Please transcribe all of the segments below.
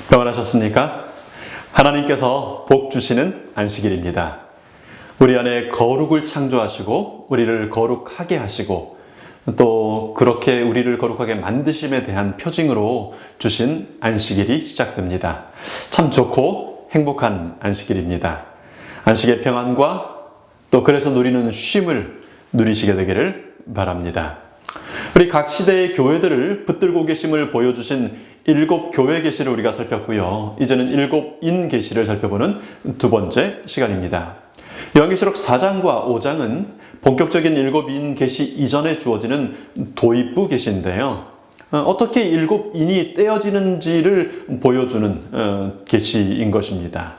평안하셨습니까? 하나님께서 복 주시는 안식일입니다. 우리 안에 거룩을 창조하시고 우리를 거룩하게 하시고 또 그렇게 우리를 거룩하게 만드심에 대한 표징으로 주신 안식일이 시작됩니다. 참 좋고 행복한 안식일입니다. 안식의 평안과 또 그래서 누리는 쉼을 누리시게 되기를 바랍니다. 우리 각 시대의 교회들을 붙들고 계심을 보여주신 7 교회 계시를 우리가 살폈고요. 이제는 7 인 계시를 살펴보는 두 번째 시간입니다. 요한계시록 4장과 5장은 본격적인 7 인 계시 이전에 주어지는 도입부 계시인데요. 어떻게 7 인이 떼어지는지를 보여주는 계시인 것입니다.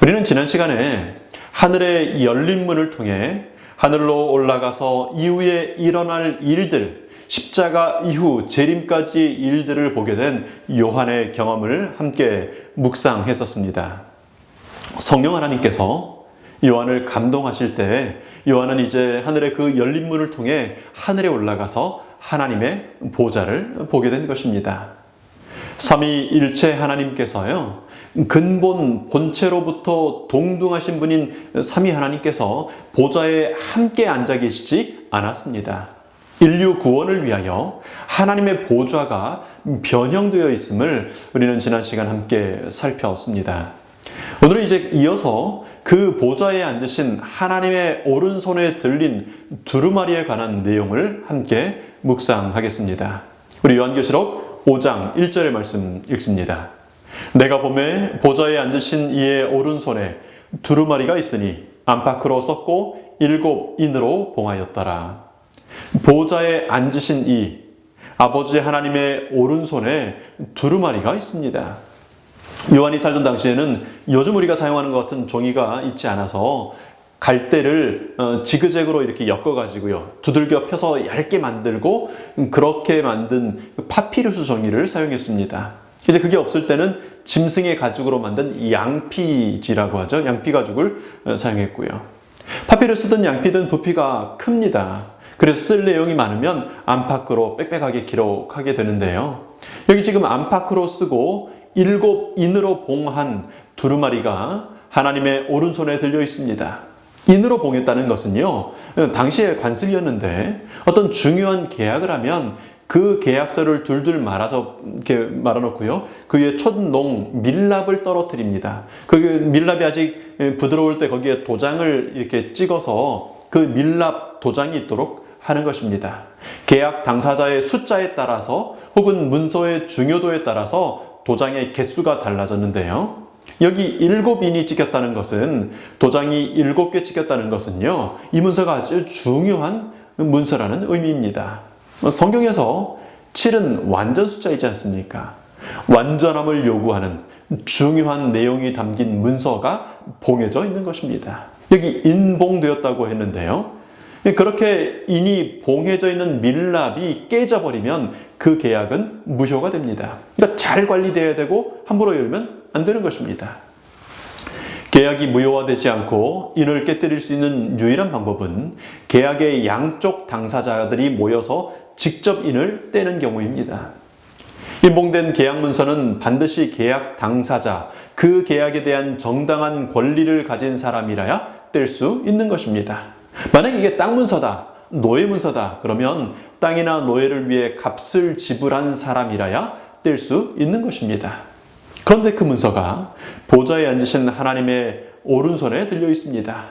우리는 지난 시간에 하늘의 열린 문을 통해 하늘로 올라가서 이후에 일어날 일들, 십자가 이후 재림까지의 일들을 보게 된 요한의 경험을 함께 묵상했었습니다. 성령 하나님께서 요한을 감동하실 때 요한은 이제 하늘의 그 열린 문을 통해 하늘에 올라가서 하나님의 보좌를 보게 된 것입니다. 삼위일체 하나님께서요, 근본 본체로부터 동등하신 분인 삼위 하나님께서 보좌에 함께 앉아 계시지 않았습니다. 인류 구원을 위하여 하나님의 보좌가 변형되어 있음을 우리는 지난 시간 함께 살펴봤습니다. 오늘은 이제 이어서 그 보좌에 앉으신 하나님의 오른손에 들린 두루마리에 관한 내용을 함께 묵상하겠습니다. 우리 요한계시록 5장 1절의 말씀 읽습니다. 내가 보매 보좌에 앉으신 이의 오른손에 두루마리가 있으니 안팎으로 썩고 7 인으로 봉하였더라. 보좌에 앉으신 이 아버지 하나님의 오른손에 두루마리가 있습니다. 요한이 살던 당시에는 요즘 우리가 사용하는 것 같은 종이가 있지 않아서 갈대를 지그재그로 이렇게 엮어가지고요, 두들겨 펴서 얇게 만들고 그렇게 만든 파피루스 종이를 사용했습니다. 이제 그게 없을 때는 짐승의 가죽으로 만든 양피지라고 하죠. 양피 가죽을 사용했고요. 파피루스든 양피든 부피가 큽니다. 그래서 쓸 내용이 많으면 안팎으로 빽빽하게 기록하게 되는데요. 여기 지금 안팎으로 쓰고 7 인으로 봉한 두루마리가 하나님의 오른손에 들려 있습니다. 인으로 봉했다는 것은요, 당시의 관습이었는데 어떤 중요한 계약을 하면 그 계약서를 둘둘 말아서 이렇게 말아놓고요, 그 위에 촛농 밀랍을 떨어뜨립니다. 그 밀랍이 아직 부드러울 때 거기에 도장을 이렇게 찍어서 그 밀랍 도장이 있도록 하는 것입니다. 계약 당사자의 숫자에 따라서 혹은 문서의 중요도에 따라서 도장의 개수가 달라졌는데요. 여기 7 인이 찍혔다는 것은, 도장이 7개 찍혔다는 것은요, 이 문서가 아주 중요한 문서라는 의미입니다. 성경에서 7은 완전 숫자이지 않습니까? 완전함을 요구하는 중요한 내용이 담긴 문서가 봉해져 있는 것입니다. 여기 인봉되었다고 했는데요. 그렇게 인이 봉해져 있는 밀랍이 깨져버리면 그 계약은 무효가 됩니다. 그러니까 잘 관리되어야 되고 함부로 열면 안 되는 것입니다. 계약이 무효화되지 않고 인을 깨뜨릴 수 있는 유일한 방법은 계약의 양쪽 당사자들이 모여서 직접 인을 떼는 경우입니다. 인봉된 계약 문서는 반드시 계약 당사자, 그 계약에 대한 정당한 권리를 가진 사람이라야 뗄 수 있는 것입니다. 만약 이게 땅 문서다, 노예 문서다, 그러면 땅이나 노예를 위해 값을 지불한 사람이라야 뗄 수 있는 것입니다. 그런데 그 문서가 보좌에 앉으신 하나님의 오른손에 들려 있습니다.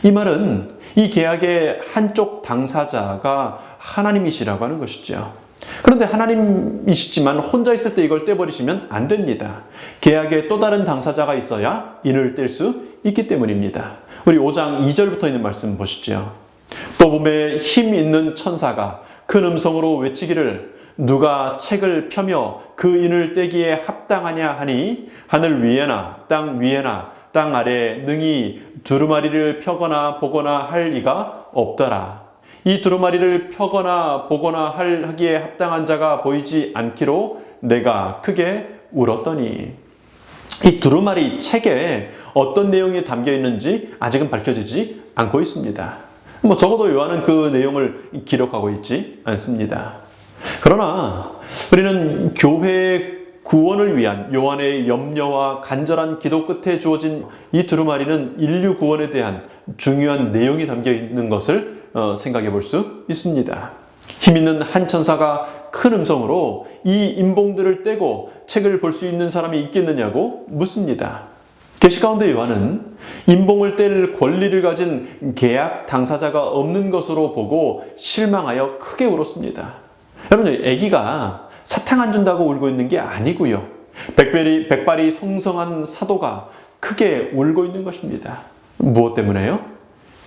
이 말은 이 계약의 한쪽 당사자가 하나님이시라고 하는 것이죠. 그런데 하나님이시지만 혼자 있을 때 이걸 떼버리시면 안 됩니다. 계약에 또 다른 당사자가 있어야 인을 뗄 수 있기 때문입니다. 우리 5장 2절부터 있는 말씀 보시죠. 또 봄에 힘 있는 천사가 큰 음성으로 외치기를 누가 책을 펴며 그 인을 떼기에 합당하냐 하니 하늘 위에나 땅 위에나 땅 아래에 능히 두루마리를 펴거나 보거나 할 이가 없더라. 이 두루마리를 펴거나 보거나 하기에 합당한 자가 보이지 않기로 내가 크게 울었더니, 이 두루마리 책에 어떤 내용이 담겨 있는지 아직은 밝혀지지 않고 있습니다. 적어도 요한은 그 내용을 기록하고 있지 않습니다. 그러나 우리는 교회의 구원을 위한 요한의 염려와 간절한 기도 끝에 주어진 이 두루마리는 인류 구원에 대한 중요한 내용이 담겨 있는 것을 생각해 볼 수 있습니다. 힘있는 한 천사가 큰 음성으로 이 인봉들을 떼고 책을 볼 수 있는 사람이 있겠느냐고 묻습니다. 계시 가운데 요한은 인봉을 뗄 권리를 가진 계약 당사자가 없는 것으로 보고 실망하여 크게 울었습니다. 여러분, 아기가 사탕 안 준다고 울고 있는 게 아니고요. 백발이 성성한 사도가 크게 울고 있는 것입니다. 무엇 때문에요?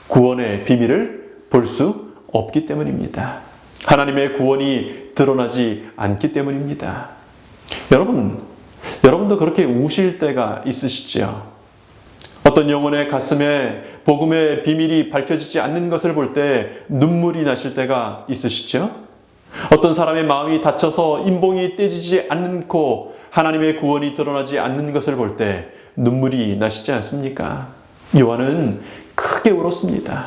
구원의 비밀을 볼 수 없기 때문입니다. 하나님의 구원이 드러나지 않기 때문입니다. 여러분도 그렇게 우실 때가 있으시죠? 어떤 영혼의 가슴에 복음의 비밀이 밝혀지지 않는 것을 볼 때 눈물이 나실 때가 있으시죠? 어떤 사람의 마음이 다쳐서 인봉이 떼지지 않고 하나님의 구원이 드러나지 않는 것을 볼 때 눈물이 나시지 않습니까? 요한은 크게 울었습니다.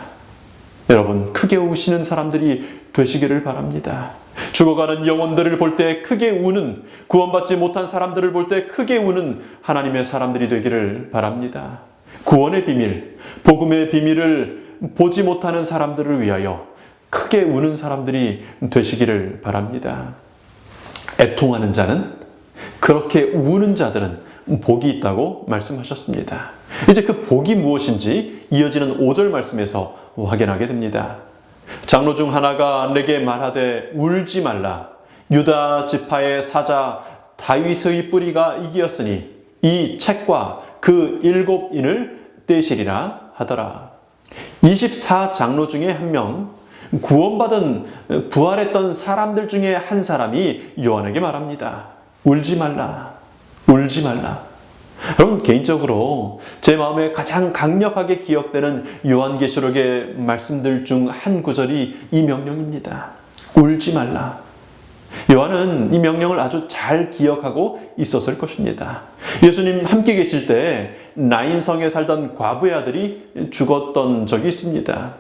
여러분, 크게 우시는 사람들이 되시기를 바랍니다. 죽어가는 영혼들을 볼 때 크게 우는, 구원받지 못한 사람들을 볼 때 크게 우는 하나님의 사람들이 되기를 바랍니다. 구원의 비밀, 복음의 비밀을 보지 못하는 사람들을 위하여 크게 우는 사람들이 되시기를 바랍니다. 애통하는 자는, 그렇게 우는 자들은 복이 있다고 말씀하셨습니다. 이제 그 복이 무엇인지 이어지는 5절 말씀에서 확인하게 됩니다. 장로 중 하나가 내게 말하되 울지 말라. 유다 지파의 사자 다윗의 뿌리가 이기었으니 이 책과 그 7인을 떼시리라 하더라. 24장로 중에 한 명, 구원받은 부활했던 사람들 중에 한 사람이 요한에게 말합니다. 울지 말라. 울지 말라. 여러분, 개인적으로 제 마음에 가장 강력하게 기억되는 요한계시록의 말씀들 중 한 구절이 이 명령입니다. 울지 말라. 요한은 이 명령을 아주 잘 기억하고 있었을 것입니다. 예수님 함께 계실 때 나인성에 살던 과부의 아들이 죽었던 적이 있습니다.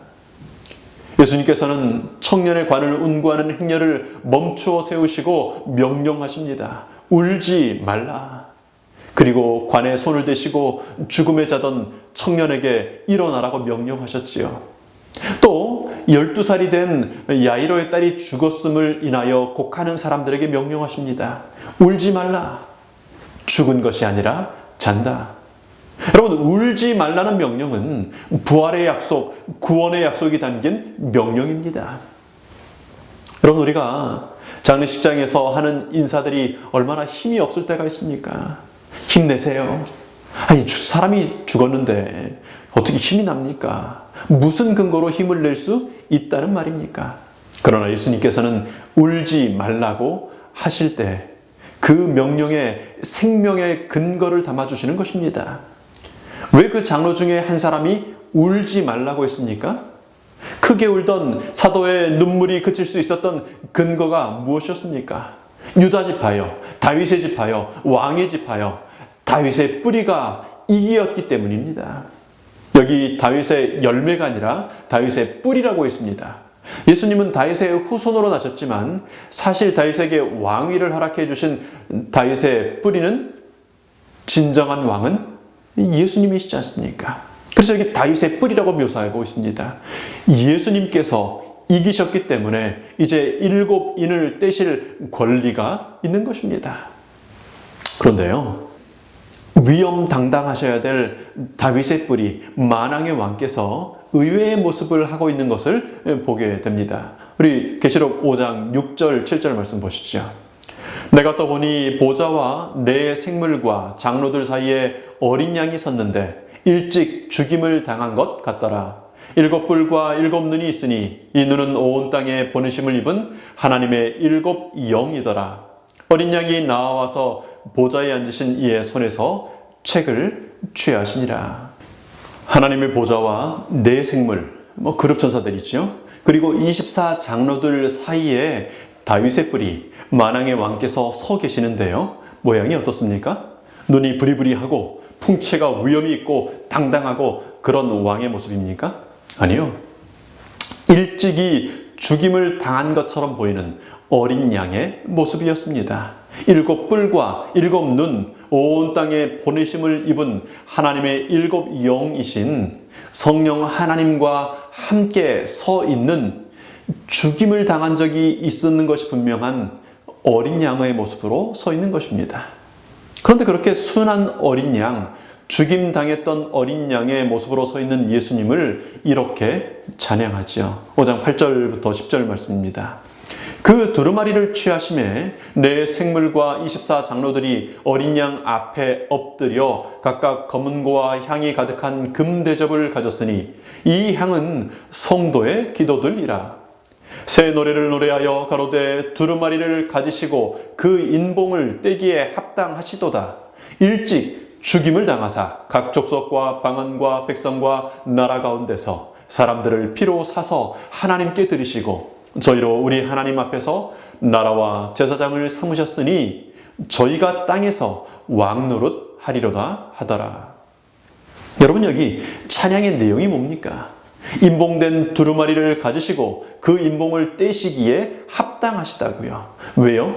예수님께서는 청년의 관을 운구하는 행렬을 멈추어 세우시고 명령하십니다. 울지 말라. 그리고 관에 손을 대시고 죽음에 자던 청년에게 일어나라고 명령하셨지요. 또 12살이 된 야이로의 딸이 죽었음을 인하여 곡하는 사람들에게 명령하십니다. 울지 말라. 죽은 것이 아니라 잔다. 여러분, 울지 말라는 명령은 부활의 약속, 구원의 약속이 담긴 명령입니다. 여러분, 우리가 장례식장에서 하는 인사들이 얼마나 힘이 없을 때가 있습니까? 힘내세요. 아니, 사람이 죽었는데 어떻게 힘이 납니까? 무슨 근거로 힘을 낼 수 있다는 말입니까? 그러나 예수님께서는 울지 말라고 하실 때 그 명령에 생명의 근거를 담아주시는 것입니다. 왜 그 장로 중에 한 사람이 울지 말라고 했습니까? 크게 울던 사도의 눈물이 그칠 수 있었던 근거가 무엇이었습니까? 유다 지파요, 다윗의 지파요, 왕의 지파요, 다윗의 뿌리가 이기었기 때문입니다. 여기 다윗의 열매가 아니라 다윗의 뿌리라고 했습니다. 예수님은 다윗의 후손으로 나셨지만 사실 다윗에게 왕위를 허락해 주신 다윗의 뿌리는, 진정한 왕은 예수님이시지 않습니까? 그래서 여기 다윗의 뿌리라고 묘사하고 있습니다. 예수님께서 이기셨기 때문에 이제 7인을 떼실 권리가 있는 것입니다. 그런데요, 위엄당당하셔야 될 다윗의 뿌리, 만왕의 왕께서 의외의 모습을 하고 있는 것을 보게 됩니다. 우리 계시록 5장 6절 7절 말씀 보시죠. 내가 또 보니 보좌와 내 생물과 장로들 사이에 어린 양이 섰는데 일찍 죽임을 당한 것 같더라. 7뿔과 7눈이 있으니 이 눈은 온 땅에 보내심을 입은 하나님의 7 영이더라. 어린 양이 나와서 보좌에 앉으신 이의 손에서 책을 취하시니라. 하나님의 보좌와 네 생물, 그룹 천사들이죠. 그리고 24장로들 사이에 다윗의 뿌리, 만왕의 왕께서 서 계시는데요. 모양이 어떻습니까? 눈이 부리부리하고 풍채가 위엄이 있고 당당하고 그런 왕의 모습입니까? 아니요. 일찍이 죽임을 당한 것처럼 보이는 어린 양의 모습이었습니다. 일곱 뿔과 일곱 눈, 온 땅에 보내심을 입은 하나님의 일곱 영이신 성령 하나님과 함께 서 있는 죽임을 당한 적이 있었는 것이 분명한 어린 양의 모습으로 서 있는 것입니다. 그런데 그렇게 순한 어린 양, 죽임 당했던 어린 양의 모습으로 서 있는 예수님을 이렇게 찬양하지요. 5장 8절부터 10절 말씀입니다. 그 두루마리를 취하심에 내 생물과 24장로들이 어린 양 앞에 엎드려 각각 검은고와 향이 가득한 금대접을 가졌으니 이 향은 성도의 기도들이라. 새 노래를 노래하여 가로되 두루마리를 가지시고 그 인봉을 떼기에 합당하시도다. 일찍 죽임을 당하사 각 족속과 방언과 백성과 나라 가운데서 사람들을 피로 사서 하나님께 드리시고 저희로 우리 하나님 앞에서 나라와 제사장을 삼으셨으니 저희가 땅에서 왕노릇 하리로다 하더라. 여러분, 여기 찬양의 내용이 뭡니까? 인봉된 두루마리를 가지시고 그 인봉을 떼시기에 합당하시다고요. 왜요?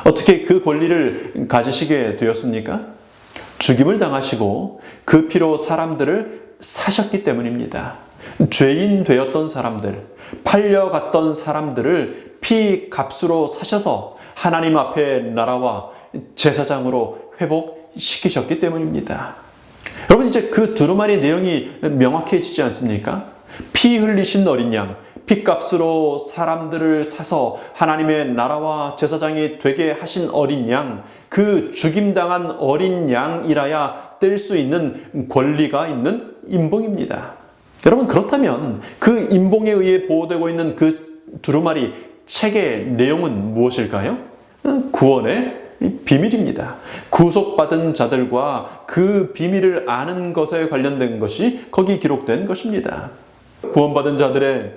어떻게 그 권리를 가지시게 되었습니까? 죽임을 당하시고 그 피로 사람들을 사셨기 때문입니다. 죄인 되었던 사람들, 팔려갔던 사람들을 피 값으로 사셔서 하나님 앞에 나라와 제사장으로 회복시키셨기 때문입니다. 여러분, 이제 그 두루마리 내용이 명확해지지 않습니까? 피 흘리신 어린 양, 피값으로 사람들을 사서 하나님의 나라와 제사장이 되게 하신 어린 양, 그 죽임당한 어린 양이라야 뗄 수 있는 권리가 있는 인봉입니다. 여러분, 그렇다면 그 인봉에 의해 보호되고 있는 그 두루마리 책의 내용은 무엇일까요? 구원의 비밀입니다. 구속받은 자들과 그 비밀을 아는 것에 관련된 것이 거기 기록된 것입니다. 구원받은 자들의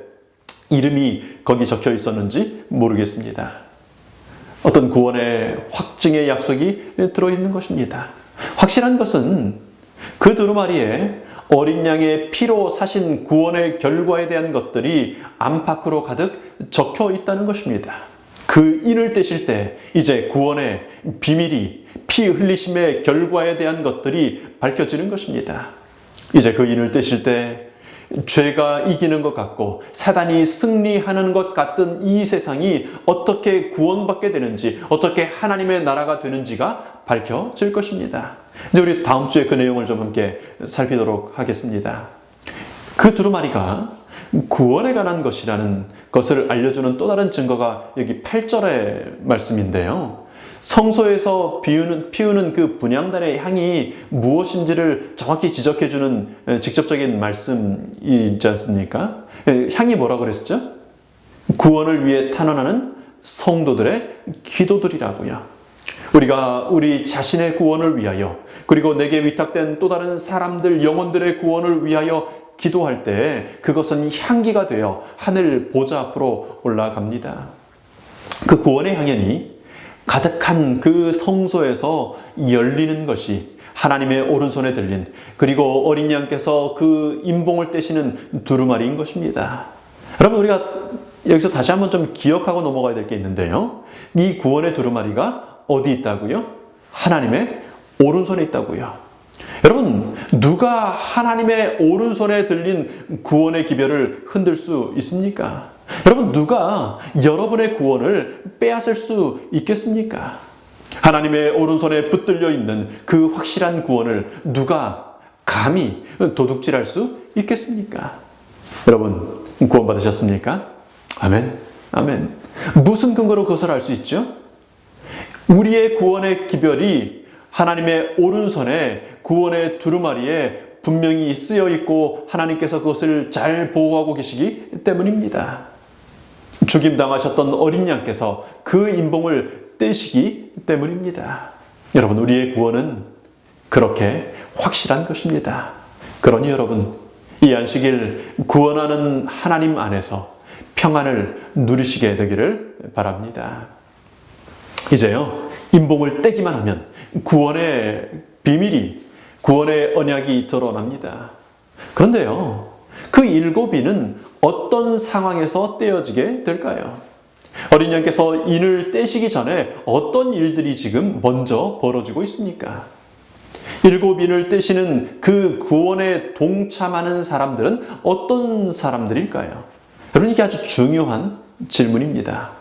이름이 거기 적혀 있었는지 모르겠습니다. 어떤 구원의 확증의 약속이 들어있는 것입니다. 확실한 것은 그 두루마리에 어린 양의 피로 사신 구원의 결과에 대한 것들이 안팎으로 가득 적혀 있다는 것입니다. 그 인을 떼실 때 이제 구원의 비밀이 피 흘리심의 결과에 대한 것들이 밝혀지는 것입니다. 이제 그 인을 떼실 때 죄가 이기는 것 같고 사단이 승리하는 것 같은 이 세상이 어떻게 구원받게 되는지, 어떻게 하나님의 나라가 되는지가 밝혀질 것입니다. 이제 우리 다음 주에 그 내용을 좀 함께 살피도록 하겠습니다. 그 두루마리가 구원에 관한 것이라는 것을 알려주는 또 다른 증거가 여기 8절의 말씀인데요. 성소에서 피우는 그 분향단의 향이 무엇인지를 정확히 지적해주는 직접적인 말씀이 있지 않습니까? 향이 뭐라고 그랬었죠? 구원을 위해 탄원하는 성도들의 기도들이라고요. 우리가 우리 자신의 구원을 위하여, 그리고 내게 위탁된 또 다른 사람들, 영혼들의 구원을 위하여 기도할 때 그것은 향기가 되어 하늘 보좌 앞으로 올라갑니다. 그 구원의 향연이 가득한 그 성소에서 열리는 것이 하나님의 오른손에 들린, 그리고 어린 양께서 그 인봉을 떼시는 두루마리인 것입니다. 여러분, 우리가 여기서 다시 한번 좀 기억하고 넘어가야 될 게 있는데요. 이 구원의 두루마리가 어디 있다고요? 하나님의 오른손에 있다고요. 여러분, 누가 하나님의 오른손에 들린 구원의 기별을 흔들 수 있습니까? 여러분, 누가 여러분의 구원을 빼앗을 수 있겠습니까? 하나님의 오른손에 붙들려 있는 그 확실한 구원을 누가 감히 도둑질할 수 있겠습니까? 여러분, 구원 받으셨습니까? 아멘, 아멘. 무슨 근거로 그것을 알 수 있죠? 우리의 구원의 기별이 하나님의 오른손에 구원의 두루마리에 분명히 쓰여 있고 하나님께서 그것을 잘 보호하고 계시기 때문입니다. 죽임당하셨던 어린 양께서 그 인봉을 떼시기 때문입니다. 여러분, 우리의 구원은 그렇게 확실한 것입니다. 그러니 여러분, 이 안식일 구원하는 하나님 안에서 평안을 누리시게 되기를 바랍니다. 이제요, 인봉을 떼기만 하면 구원의 비밀이, 구원의 언약이 드러납니다. 그런데요, 그 일곱 인은 어떤 상황에서 떼어지게 될까요? 어린 양께서 인을 떼시기 전에 어떤 일들이 지금 먼저 벌어지고 있습니까? 7인을 떼시는 그 구원에 동참하는 사람들은 어떤 사람들일까요? 여러분, 이게 아주 중요한 질문입니다.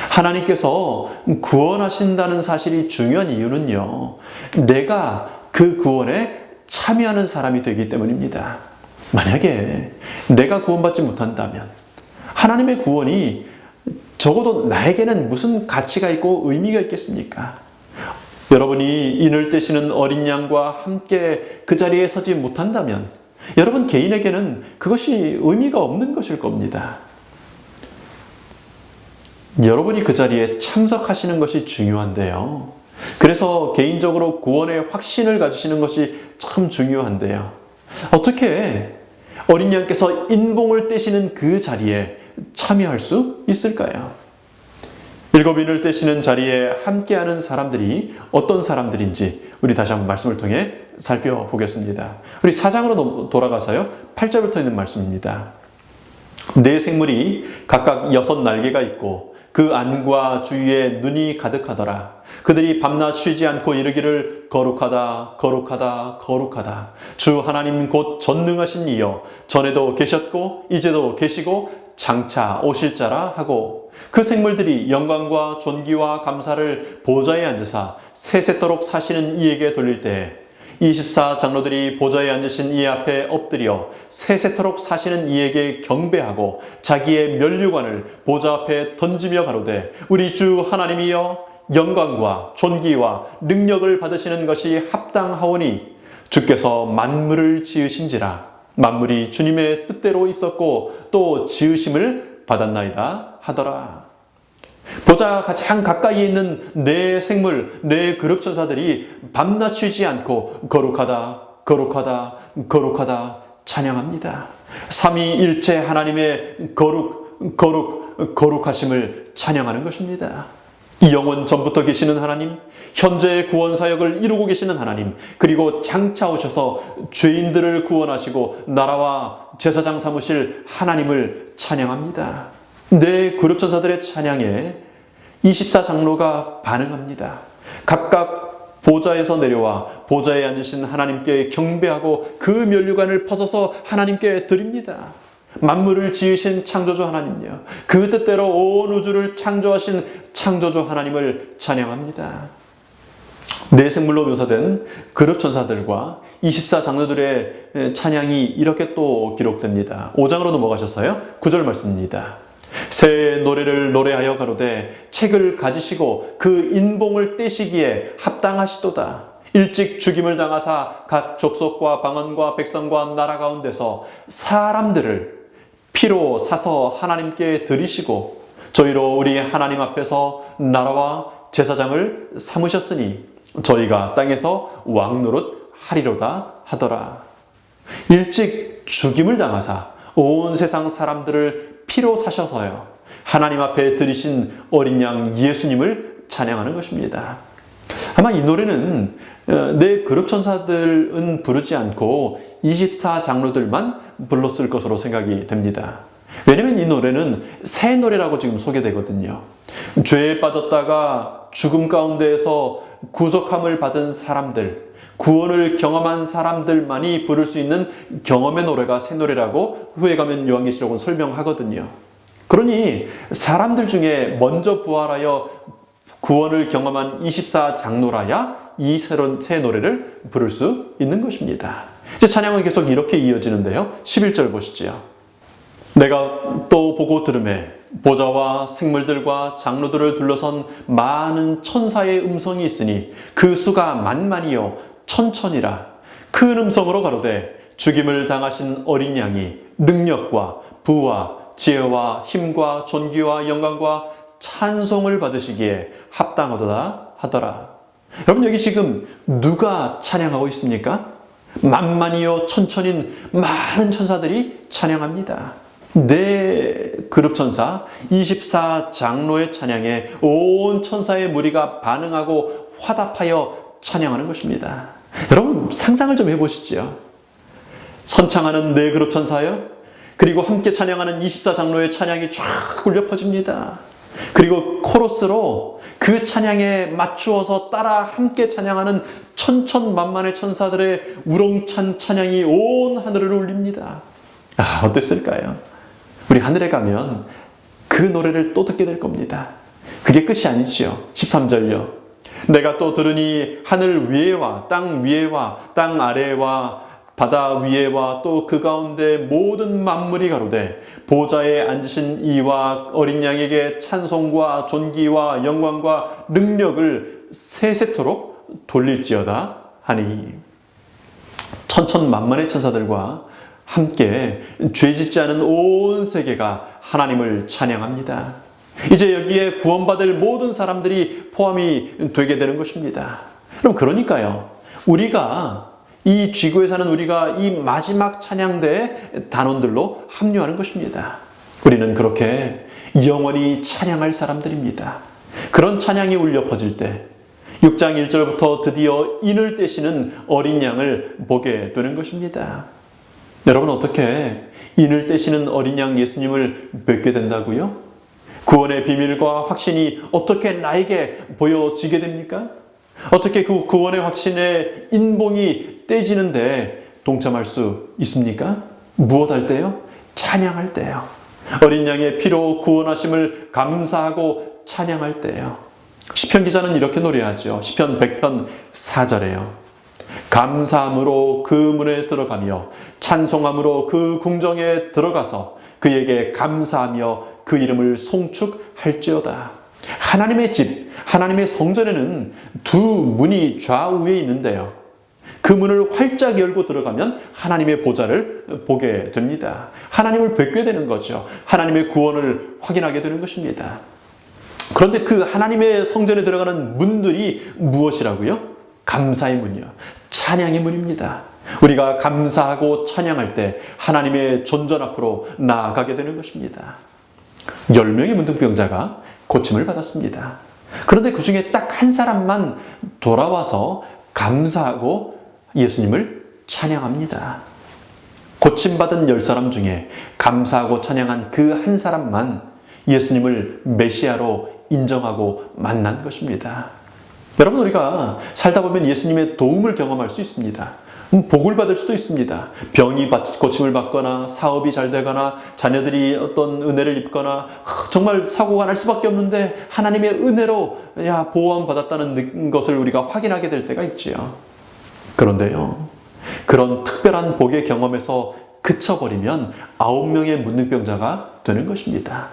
하나님께서 구원하신다는 사실이 중요한 이유는요, 내가 그 구원에 참여하는 사람이 되기 때문입니다. 만약에 내가 구원받지 못한다면 하나님의 구원이 적어도 나에게는 무슨 가치가 있고 의미가 있겠습니까? 여러분이 인을 떼시는 어린 양과 함께 그 자리에 서지 못한다면 여러분 개인에게는 그것이 의미가 없는 것일 겁니다. 여러분이 그 자리에 참석하시는 것이 중요한데요. 그래서 개인적으로 구원의 확신을 가지시는 것이 참 중요한데요. 어떻게 어린 양께서 인봉을 떼시는 그 자리에 참여할 수 있을까요? 7인을 떼시는 자리에 함께하는 사람들이 어떤 사람들인지 우리 다시 한번 말씀을 통해 살펴보겠습니다. 우리 4장으로 돌아가서요, 8절부터 있는 말씀입니다. 네 생물이 각각 6날개가 있고 그 안과 주위에 눈이 가득하더라. 그들이 밤낮 쉬지 않고 이르기를 거룩하다 거룩하다 거룩하다 주 하나님 곧 전능하신 이여 전에도 계셨고 이제도 계시고 장차 오실 자라 하고, 그 생물들이 영광과 존귀와 감사를 보좌에 앉으사 세세토록 사시는 이에게 돌릴 때 24장로들이 보좌에 앉으신 이 앞에 엎드려 세세토록 사시는 이에게 경배하고 자기의 면류관을 보좌 앞에 던지며 가로되 우리 주 하나님이여 영광과 존귀와 능력을 받으시는 것이 합당하오니 주께서 만물을 지으신지라. 만물이 주님의 뜻대로 있었고 또 지으심을 받았나이다 하더라. 보좌 가장 가까이에 있는 네 생물, 네 그룹 천사들이 밤낮 쉬지 않고 거룩하다 거룩하다 거룩하다 찬양합니다. 삼위일체 하나님의 거룩하심을 찬양하는 것입니다. 이 영원 전부터 계시는 하나님, 현재의 구원 사역을 이루고 계시는 하나님, 그리고 장차 오셔서 죄인들을 구원하시고 나라와 제사장 삼으실 하나님을 찬양합니다. 네 그룹 천사들의 찬양에 24장로가 반응합니다. 각각 보좌에서 내려와 보좌에 앉으신 하나님께 경배하고 그 면류관을 벗어서 하나님께 드립니다. 만물을 지으신 창조주 하나님요, 그 뜻대로 온 우주를 창조하신 창조주 하나님을 찬양합니다. 네 생물로 묘사된 그룹 천사들과 24장로들의 찬양이 이렇게 또 기록됩니다. 5장으로 넘어가셨어요? 9절 말씀입니다. 새 노래를 노래하여 가로되 책을 가지시고 그 인봉을 떼시기에 합당하시도다. 일찍 죽임을 당하사 각 족속과 방언과 백성과 나라 가운데서 사람들을 피로 사서 하나님께 드리시고 저희로 우리 하나님 앞에서 나라와 제사장을 삼으셨으니 저희가 땅에서 왕노릇 하리로다 하더라. 일찍 죽임을 당하사 온 세상 사람들을 피로 사셔서요, 하나님 앞에 드리신 어린 양 예수님을 찬양하는 것입니다. 아마 이 노래는 내 그룹 천사들은 부르지 않고 24장로들만 불렀을 것으로 생각이 됩니다. 왜냐하면 이 노래는 새 노래라고 지금 소개되거든요. 죄에 빠졌다가 죽음 가운데에서 구속함을 받은 사람들, 구원을 경험한 사람들만이 부를 수 있는 경험의 노래가 새 노래라고 후에 가면 요한계시록은 설명하거든요. 그러니 사람들 중에 먼저 부활하여 구원을 경험한 24장로라야 이 새 노래를 부를 수 있는 것입니다. 이제 찬양은 계속 이렇게 이어지는데요. 11절 보시죠. 내가 또 보고 들으매 보좌와 생물들과 장로들을 둘러선 많은 천사의 음성이 있으니 그 수가 만만이요 천천이라. 큰 음성으로 가로되 죽임을 당하신 어린 양이 능력과 부와 지혜와 힘과 존귀와 영광과 찬송을 받으시기에 합당하도다 하더라. 여러분, 여기 지금 누가 찬양하고 있습니까? 만만이요 천천인 많은 천사들이 찬양합니다. 네 그룹 천사 24장로의 찬양에 온 천사의 무리가 반응하고 화답하여 찬양하는 것입니다. 여러분, 상상을 좀 해보시죠. 선창하는 네 그룹 천사요, 그리고 함께 찬양하는 24장로의 찬양이 쫙 울려 퍼집니다. 그리고 코러스로 그 찬양에 맞추어서 따라 함께 찬양하는 천천만만의 천사들의 우렁찬 찬양이 온 하늘을 울립니다. 아, 어땠을까요? 우리 하늘에 가면 그 노래를 또 듣게 될 겁니다. 그게 끝이 아니지요. 13절요. 내가 또 들으니 하늘 위에와 땅 위에와 땅 아래와 바다 위에와 또 그 가운데 모든 만물이 가로되 보좌에 앉으신 이와 어린 양에게 찬송과 존귀와 영광과 능력을 세세토록 돌릴지어다 하니, 천천만만의 천사들과 함께 죄짓지 않은 온 세계가 하나님을 찬양합니다. 이제 여기에 구원받을 모든 사람들이 포함이 되게 되는 것입니다. 그럼 그러니까요, 우리가 이 지구에 사는 우리가 이 마지막 찬양대의 단원들로 합류하는 것입니다. 우리는 그렇게 영원히 찬양할 사람들입니다. 그런 찬양이 울려 퍼질 때 6장 1절부터 드디어 인을 떼시는 어린 양을 보게 되는 것입니다. 여러분, 어떻게 인을 떼시는 어린 양 예수님을 뵙게 된다고요? 구원의 비밀과 확신이 어떻게 나에게 보여지게 됩니까? 어떻게 그 구원의 확신의 인봉이 떼지는데 동참할 수 있습니까? 무엇 할 때요? 찬양할 때요. 어린 양의 피로 구원하심을 감사하고 찬양할 때요. 시편 기자는 이렇게 노래하죠. 시편 100편 4절에요. 감사함으로 그 문에 들어가며 찬송함으로 그 궁정에 들어가서 그에게 감사하며 그 이름을 송축할지어다. 하나님의 집, 하나님의 성전에는 두 문이 좌우에 있는데요. 그 문을 활짝 열고 들어가면 하나님의 보좌를 보게 됩니다. 하나님을 뵙게 되는 거죠. 하나님의 구원을 확인하게 되는 것입니다. 그런데 그 하나님의 성전에 들어가는 문들이 무엇이라고요? 감사의 문이요. 찬양의 문입니다. 우리가 감사하고 찬양할 때 하나님의 존전 앞으로 나아가게 되는 것입니다. 10명의 문둥병자가 고침을 받았습니다. 그런데 그 중에 딱 한 사람만 돌아와서 감사하고 예수님을 찬양합니다. 고침받은 10사람 중에 감사하고 찬양한 그 한 사람만 예수님을 메시아로 인정하고 만난 것입니다. 여러분, 우리가 살다 보면 예수님의 도움을 경험할 수 있습니다. 복을 받을 수도 있습니다. 병이 고침을 받거나 사업이 잘 되거나 자녀들이 어떤 은혜를 입거나 정말 사고가 날 수밖에 없는데 하나님의 은혜로 보호받았다는 것을 우리가 확인하게 될 때가 있지요. 그런데요, 그런 특별한 복의 경험에서 그쳐버리면 9명의 문둥병자가 되는 것입니다.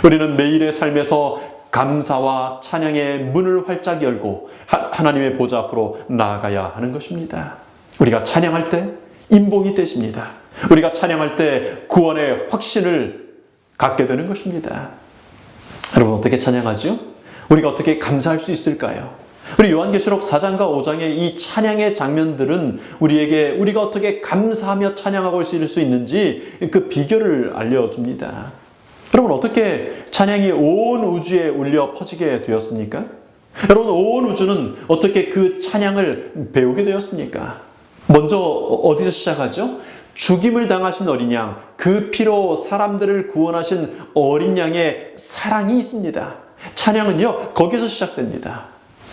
우리는 매일의 삶에서 감사와 찬양의 문을 활짝 열고 하나님의 보좌 앞으로 나아가야 하는 것입니다. 우리가 찬양할 때 인봉이 떼집니다. 우리가 찬양할 때 구원의 확신을 갖게 되는 것입니다. 여러분, 어떻게 찬양하죠? 우리가 어떻게 감사할 수 있을까요? 우리 요한계시록 4장과 5장의 이 찬양의 장면들은 우리에게 우리가 어떻게 감사하며 찬양하고 있을 수 있는지 그 비결을 알려줍니다. 여러분, 어떻게 찬양이 온 우주에 울려 퍼지게 되었습니까? 여러분, 온 우주는 어떻게 그 찬양을 배우게 되었습니까? 먼저 어디서 시작하죠? 죽임을 당하신 어린 양, 그 피로 사람들을 구원하신 어린 양의 사랑이 있습니다. 찬양은요, 거기서 시작됩니다.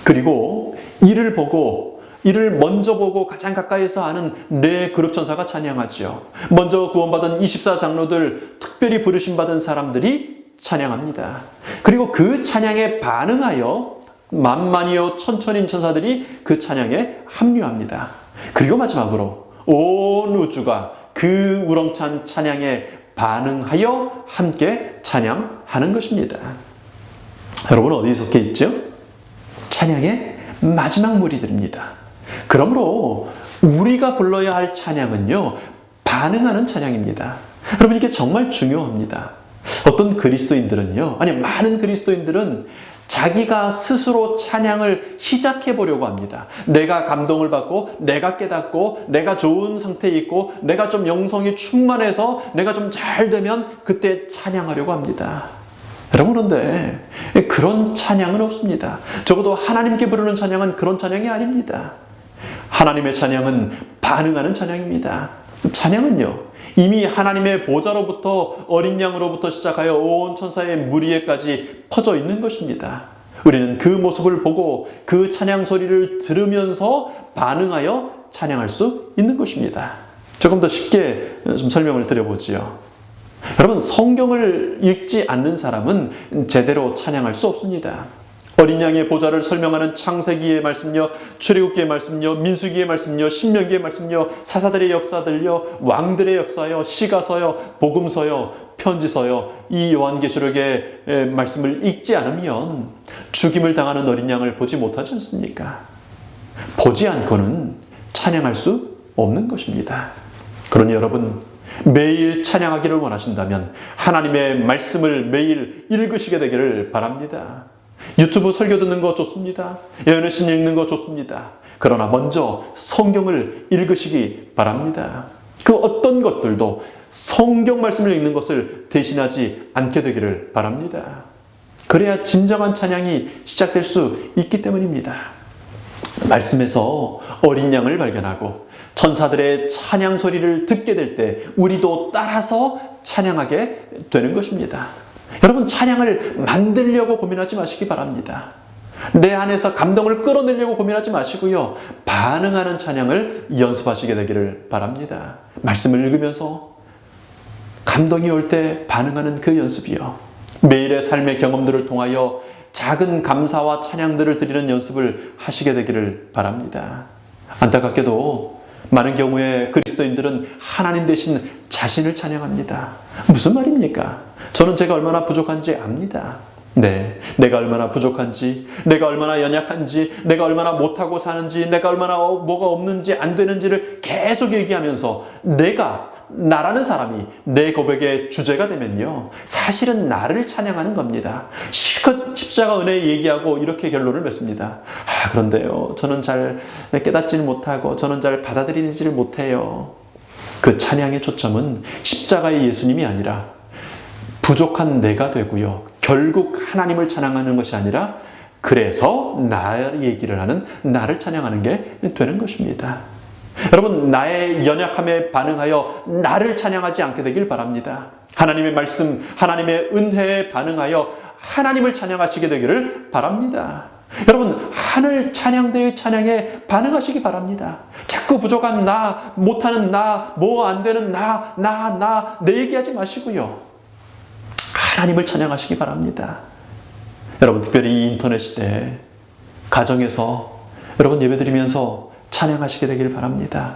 그리고 이를 먼저 보고 가장 가까이서 아는 네 그룹 천사가 찬양하죠. 먼저 구원받은 24장로들, 특별히 부르심받은 사람들이 찬양합니다. 그리고 그 찬양에 반응하여 만만이요 천천인 천사들이 그 찬양에 합류합니다. 그리고 마지막으로 온 우주가 그 우렁찬 찬양에 반응하여 함께 찬양하는 것입니다. 여러분, 어디에 속해 있죠? 찬양의 마지막 무리들입니다. 그러므로 우리가 불러야 할 찬양은요, 반응하는 찬양입니다. 여러분, 이게 정말 중요합니다. 어떤 그리스도인들은요, 많은 그리스도인들은 자기가 스스로 찬양을 시작해 보려고 합니다. 내가 감동을 받고, 내가 깨닫고, 내가 좋은 상태에 있고, 내가 좀 영성이 충만해서 내가 좀 잘 되면 그때 찬양하려고 합니다. 여러분, 그런데 그런 찬양은 없습니다. 적어도 하나님께 부르는 찬양은 그런 찬양이 아닙니다. 하나님의 찬양은 반응하는 찬양입니다. 찬양은요, 이미 하나님의 보좌로부터 어린 양으로부터 시작하여 온 천사의 무리에까지 퍼져 있는 것입니다. 우리는 그 모습을 보고 그 찬양 소리를 들으면서 반응하여 찬양할 수 있는 것입니다. 조금 더 쉽게 좀 설명을 드려보지요. 여러분, 성경을 읽지 않는 사람은 제대로 찬양할 수 없습니다. 어린 양의 보좌를 설명하는 창세기의 말씀요, 출애굽기의 말씀요, 민수기의 말씀요, 신명기의 말씀요, 사사들의 역사들요, 왕들의 역사요, 시가서요, 복음서요, 편지서요, 이 요한계시록의 말씀을 읽지 않으면 죽임을 당하는 어린 양을 보지 못하지 않습니까? 보지 않고는 찬양할 수 없는 것입니다. 그러니 여러분, 매일 찬양하기를 원하신다면 하나님의 말씀을 매일 읽으시게 되기를 바랍니다. 유튜브 설교 듣는 거 좋습니다. 예언의 읽는 거 좋습니다. 그러나 먼저 성경을 읽으시기 바랍니다. 그 어떤 것들도 성경 말씀을 읽는 것을 대신하지 않게 되기를 바랍니다. 그래야 진정한 찬양이 시작될 수 있기 때문입니다. 말씀에서 어린 양을 발견하고 천사들의 찬양 소리를 듣게 될 때 우리도 따라서 찬양하게 되는 것입니다. 여러분, 찬양을 만들려고 고민하지 마시기 바랍니다. 내 안에서 감동을 끌어내려고 고민하지 마시고요, 반응하는 찬양을 연습하시게 되기를 바랍니다. 말씀을 읽으면서 감동이 올 때 반응하는 그 연습이요, 매일의 삶의 경험들을 통하여 작은 감사와 찬양들을 드리는 연습을 하시게 되기를 바랍니다. 안타깝게도 많은 경우에 그리스도인들은 하나님 대신 자신을 찬양합니다. 무슨 말입니까? 저는 제가 얼마나 부족한지 압니다. 네, 내가 얼마나 부족한지, 내가 얼마나 연약한지, 내가 얼마나 못하고 사는지, 내가 얼마나 뭐가 없는지 안 되는지를 계속 얘기하면서 나라는 사람이 내 고백의 주제가 되면요, 사실은 나를 찬양하는 겁니다. 실컷 십자가 은혜 얘기하고 이렇게 결론을 맺습니다. 그런데요, 저는 잘 깨닫지는 못하고 저는 잘 받아들이지를 못해요. 그 찬양의 초점은 십자가의 예수님이 아니라 부족한 내가 되고요, 결국 하나님을 찬양하는 것이 아니라 그래서 나 얘기를 하는 나를 찬양하는 게 되는 것입니다. 여러분, 나의 연약함에 반응하여 나를 찬양하지 않게 되길 바랍니다. 하나님의 말씀, 하나님의 은혜에 반응하여 하나님을 찬양하시게 되기를 바랍니다. 여러분, 하늘 찬양대의 찬양에 반응하시기 바랍니다. 자꾸 부족한 나, 못하는 나, 뭐 안 되는 내 얘기하지 마시고요, 하나님을 찬양하시기 바랍니다. 여러분, 특별히 이 인터넷 시대에 가정에서 여러분 예배드리면서 찬양하시게 되길 바랍니다.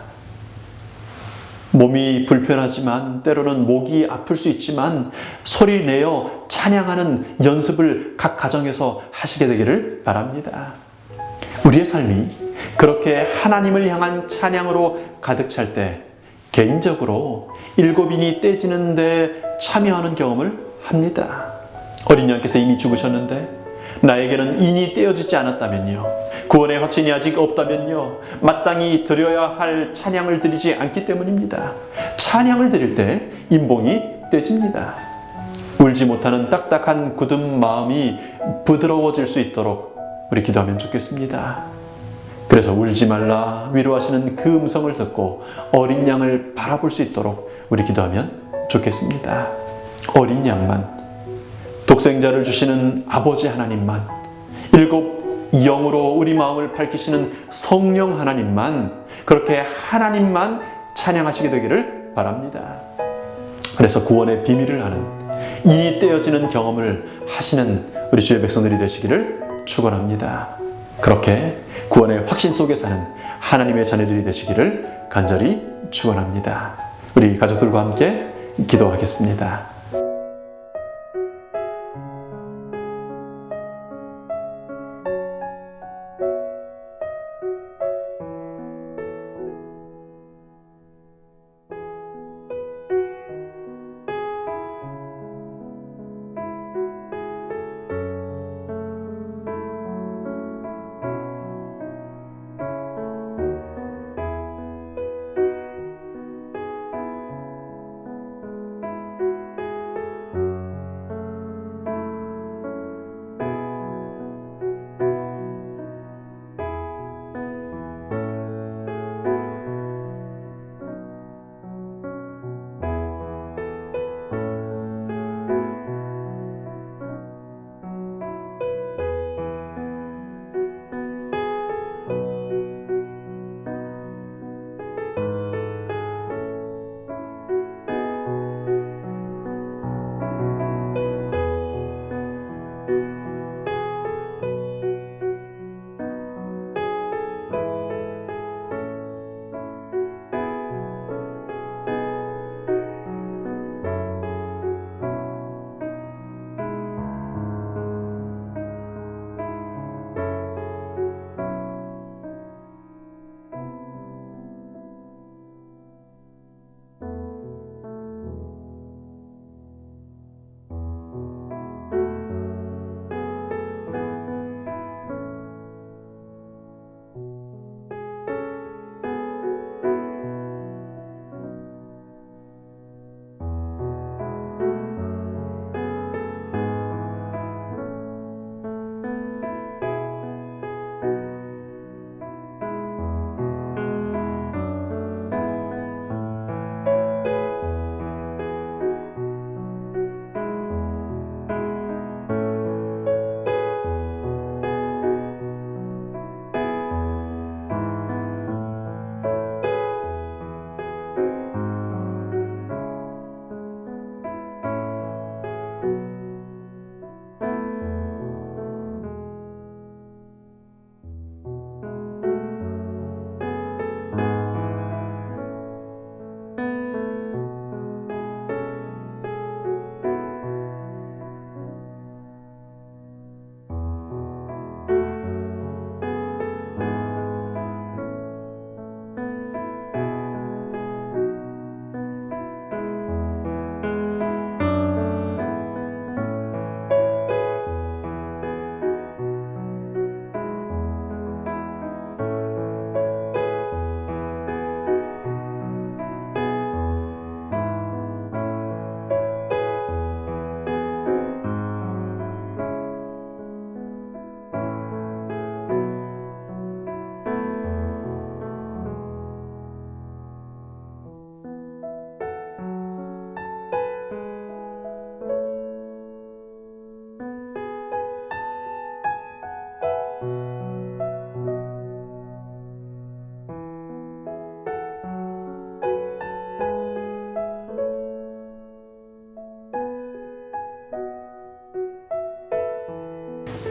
몸이 불편하지만, 때로는 목이 아플 수 있지만 소리 내어 찬양하는 연습을 각 가정에서 하시게 되기를 바랍니다. 우리의 삶이 그렇게 하나님을 향한 찬양으로 가득 찰 때 개인적으로 7인이 떼지는 데 참여하는 경험을 합니다. 어린 양께서 이미 죽으셨는데 나에게는 인이 떼어지지 않았다면요, 구원의 확신이 아직 없다면요, 마땅히 드려야 할 찬양을 드리지 않기 때문입니다. 찬양을 드릴 때 인봉이 떼집니다. 울지 못하는 딱딱한 굳은 마음이 부드러워질 수 있도록 우리 기도하면 좋겠습니다. 그래서 울지 말라 위로하시는 그 음성을 듣고 어린 양을 바라볼 수 있도록 우리 기도하면 좋겠습니다. 어린 양만, 독생자를 주시는 아버지 하나님만, 7 영으로 우리 마음을 밝히시는 성령 하나님만, 그렇게 하나님만 찬양하시게 되기를 바랍니다. 그래서 구원의 비밀을 아는, 인이 떼어지는 경험을 하시는 우리 주의 백성들이 되시기를 축원합니다. 그렇게 구원의 확신 속에 사는 하나님의 자녀들이 되시기를 간절히 축원합니다. 우리 가족들과 함께 기도하겠습니다.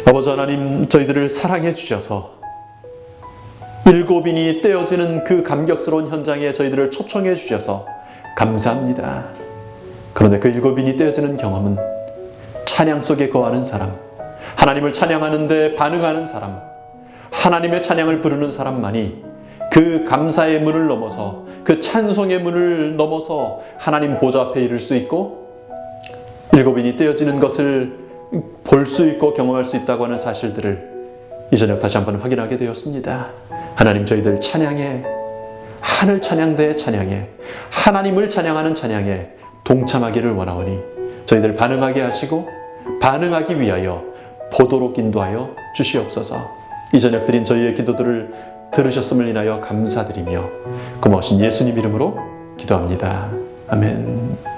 아버지 하나님, 저희들을 사랑해 주셔서 7인이 떼어지는 그 감격스러운 현장에 저희들을 초청해 주셔서 감사합니다. 그런데 그 7인이 떼어지는 경험은 찬양 속에 거하는 사람, 하나님을 찬양하는데 반응하는 사람, 하나님의 찬양을 부르는 사람만이 그 감사의 문을 넘어서, 그 찬송의 문을 넘어서 하나님 보좌 앞에 이를 수 있고 7인이 떼어지는 것을 볼 수 있고 경험할 수 있다고 하는 사실들을 이 저녁 다시 한번 확인하게 되었습니다. 하나님, 저희들 찬양에, 하늘 찬양대의 찬양에, 하나님을 찬양하는 찬양에 동참하기를 원하오니 저희들 반응하게 하시고 반응하기 위하여 보도록 인도하여 주시옵소서. 이 저녁 드린 저희의 기도들을 들으셨음을 인하여 감사드리며 고마우신 예수님 이름으로 기도합니다. 아멘.